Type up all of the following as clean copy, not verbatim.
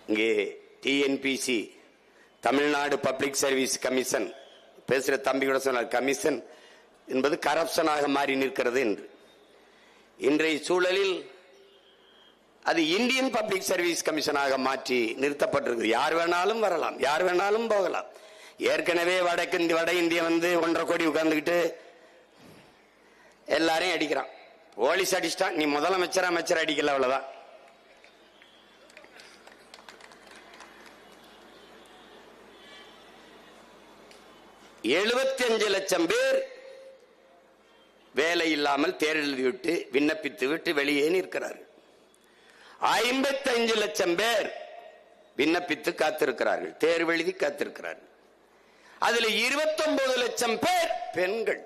இங்கே TNPSC Tamil Nadu public service commission பேசுகிற தம்பி கூட சொன்னார், கமிஷன் என்பது கரப்ஷனாக மாறி நிற்கிறது என்று. இன்றைய சூழலில் அது இந்தியன் பப்ளிக் சர்வீஸ் கமிஷனாக மாற்றி நிறுத்தப்பட்டிருக்கு. யார் வேணாலும் வரலாம், யார் வேணாலும் போகலாம். ஏற்கனவே வட இந்திய 1.5 கோடி உட்கார்ந்துக்கிட்டு எல்லாரையும் அடிக்கிறான். போலீஸ் அடிச்சிட்டான், நீ முதலமைச்சர் அமைச்சர் அடிக்கல, அவ்வளவுதான். $75 லட்சம் பேர் வேலை இல்லாமல் தேர்வு எழுதிவிட்டு விண்ணப்பித்து விட்டு வெளியே நிற்கிறார்கள். 55 லட்சம் பேர் விண்ணப்பித்து காத்திருக்கிறார்கள், தேர்வு எழுதி காத்திருக்கிறார்கள். அதுல 29 லட்சம் பேர் பெண்கள்.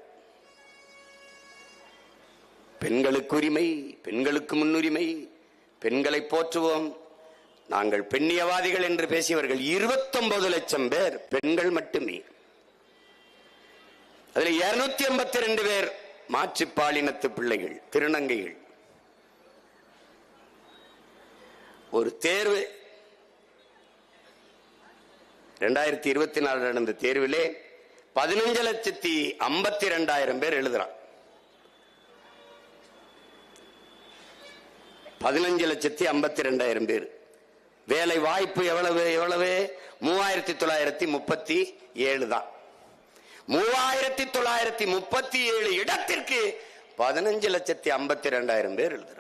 பெண்களுக்கு உரிமை, பெண்களுக்கு முன்னுரிமை, பெண்களை போற்றுவோம், நாங்கள் பெண்ணியவாதிகள் என்று பேசியவர்கள் 29 லட்சம் பேர் பெண்கள் மட்டுமே. அதுல 282 பேர் மாற்று பாலினத்து பிள்ளைகள், திருநங்கைகள். ஒரு தேர்வு 2024 நடந்த தேர்விலே 15,52,000 பேர் எழுதுறான். 15,52,000 பேர். வேலை வாய்ப்பு எவ்வளவு? 3,937 தான். 3,937 இடத்திற்கு 15,52,000 பேர் எழுதுறாங்க.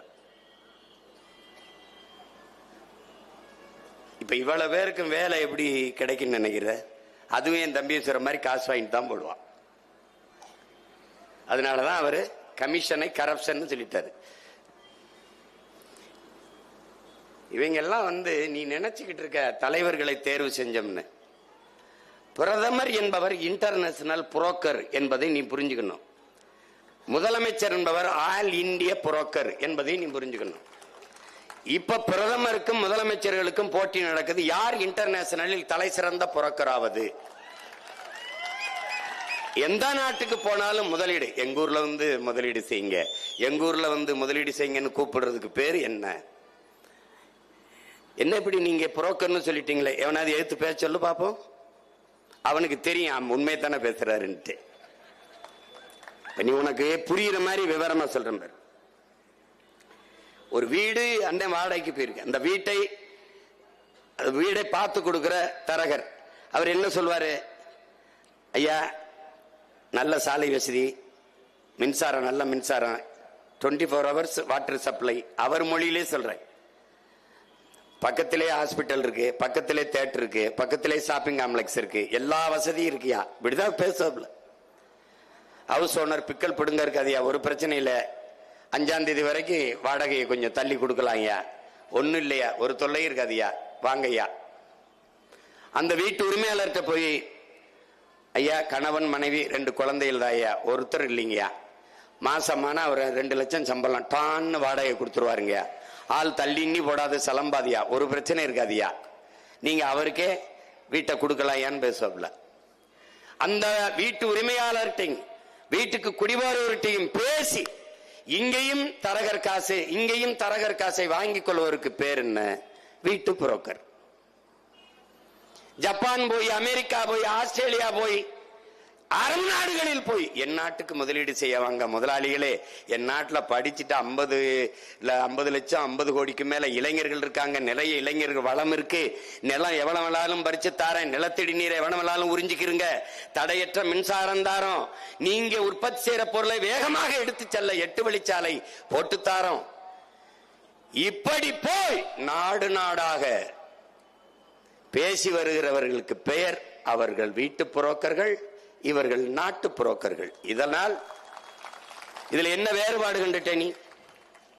இப்ப இவ்வளவு பேருக்கு வேலை எப்படி கிடைக்கும் நினைக்கிற? அதுவும் என் தம்பி சொல்ற மாதிரி காசு வாங்கிட்டு தான் போடுவான். அதனாலதான் அவரு கமிஷனை கரப்ஷன் சொல்லிட்டாரு. இவங்க எல்லாம் நீ நினைச்சுக்கிட்டு இருக்க தலைவர்களை தேர்வு செஞ்சோம்னு. பிரதமர் என்பவர் இன்டர்நேஷனல் புரோக்கர் என்பதை நீ புரிஞ்சுக்கணும். முதலமைச்சர் என்பவர் ஆல் இந்திய புரோக்கர் என்பதை நீ புரிஞ்சுக்கணும். இப்ப பிரதமருக்கும் முதலமைச்சர்களுக்கும் போட்டி நடக்குது. யார் இன்டர்நேஷனலில் தலை சிறந்த புரோக்கர் ஆவது? எந்த நாட்டுக்கு போனாலும் முதலீடு, எங்க ஊர்ல முதலீடு செய்யுங்க, எங்க ஊர்ல முதலீடு செய்யுங்கன்னு கூப்பிடுறதுக்கு பேர் என்ன? என்ன இப்படி நீங்க புரோக்கர்னு சொல்லிட்டீங்களே, எவனாவது எடுத்து பேச சொல்லு பாப்போம். அவனுக்கு தெரியும் உண்மையை தானே பேசுறாருன்ட்டு. நீ உனக்கு புரியுற மாதிரி விவரமா சொல்றேன் பாரு. ஒரு வீடு அந்த வாடகைக்கு போயிருக்கு. அந்த வீடை பார்த்து கொடுக்கிற தரகர் அவர் என்ன சொல்வாரு? ஐயா, நல்ல சாலை வசதி, மின்சாரம், நல்ல மின்சாரம், 24 hours வாட்டர் சப்ளை. அவர் மொழியிலே சொல்றேன். பக்கத்திலே ஹாஸ்பிட்டல் இருக்கு, பக்கத்திலே தியேட்டர் இருக்கு, பக்கத்திலே ஷாப்பிங் காம்ப்ளெக்ஸ் இருக்கு, எல்லா வசதியும் இருக்கியா. இப்படிதான் பேசுவாப்ல. ஹவுஸ் ஓனர் பிக்கல் பிடுங்க இருக்காதியா, ஒரு பிரச்சனை இல்ல, 5ஆம் தேதி வரைக்கும் வாடகையை கொஞ்சம் தள்ளி கொடுக்கலாம் ஐயா, ஒன்னும் இல்லையா, ஒரு தொல்லை இருக்காதியா, வாங்கய்யா. அந்த வீட்டு உரிமையாளர்கிட்ட போய், ஐயா கணவன் மனைவி 2 குழந்தைகள் தான் ஐயா, ஒருத்தர் இல்லைங்கய்யா, மாசமான ஒரு 2 லட்சம் சம்பளம் டான்னு வாடகை கொடுத்துருவாருங்க, ஆள் தள்ளின்னு போடாத சலம்பாதியா, ஒரு பிரச்சனை இருக்காதியா, நீங்க அவருக்கே வீட்டை கொடுக்கலாயான்னு பேசுவாப்ல. அந்த வீட்டு உரிமையாளர்கிட்டையும் வீட்டுக்கு குடிவரவர்கிட்டையும் பேசி இங்கேயும் தரகர் காசு, இங்கேயும் தரகர் காசை வாங்கிக் கொள்வதற்கு பேர் என்ன? வீட்டு புரோக்கர். ஜப்பான் போய், அமெரிக்கா போய், ஆஸ்திரேலியா போய், அரபு நாடுகளில் போய் என் நாட்டுக்கு முதலீடு செய்ய வாங்க முதலாளிகளே. என் நாட்டில் படிச்சுட்டு 50 லட்சம் 50 கோடிக்கு மேல இளைஞர்கள் இருக்காங்க. நிறைய இளைஞர்கள் வளம் இருக்கு. நிலம் எவ்வளவு வேணாலும் பறிச்சு தாரேன், நிலத்தடி நீரை எவ்வளவு வேணாலும் உறிஞ்சிக்கிறங்க, தடையற்ற மின்சாரம் தாரோம், நீங்க உற்பத்தி செய்யற பொருளை வேகமாக எடுத்து செல்ல 8 வழிச்சாலை போட்டு தாரோம். இப்படி போய் நாடு நாடாக பேசி வருகிறவர்களுக்கு பெயர் அவர்கள் வீட்டு புரோக்கர்கள், இவர்கள் நாட்டு புரோக்கர்கள். இதனால் இதுல என்ன வேறுபாடு கண்டுட்ட நீ?